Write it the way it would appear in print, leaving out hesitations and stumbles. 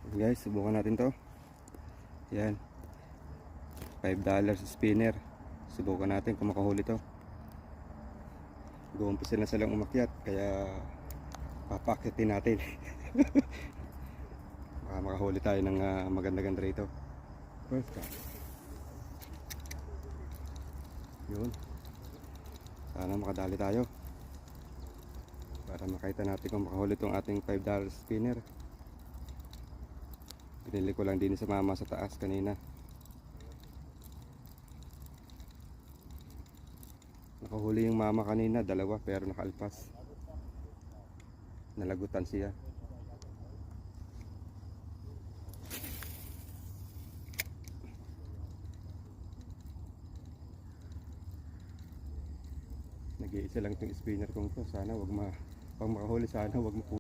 Guys, subukan natin to. Yan, $5 spinner. Subukan natin kung makahuli to. Guumpisa na silang umakyat, kaya papakitin natin. Baka makahuli tayo ng maganda-ganda rito. First time. Yun, sana makadali tayo para makita natin kung makahuli tong ating $5 spinner. Pinili ko lang din sa mama sa taas kanina. Nakahuli yung mama kanina, dalawa, pero nakaalpas. Nalagutan siya. Nag-iisa lang itong spinner kong to. Sana pag makahuli, sana wag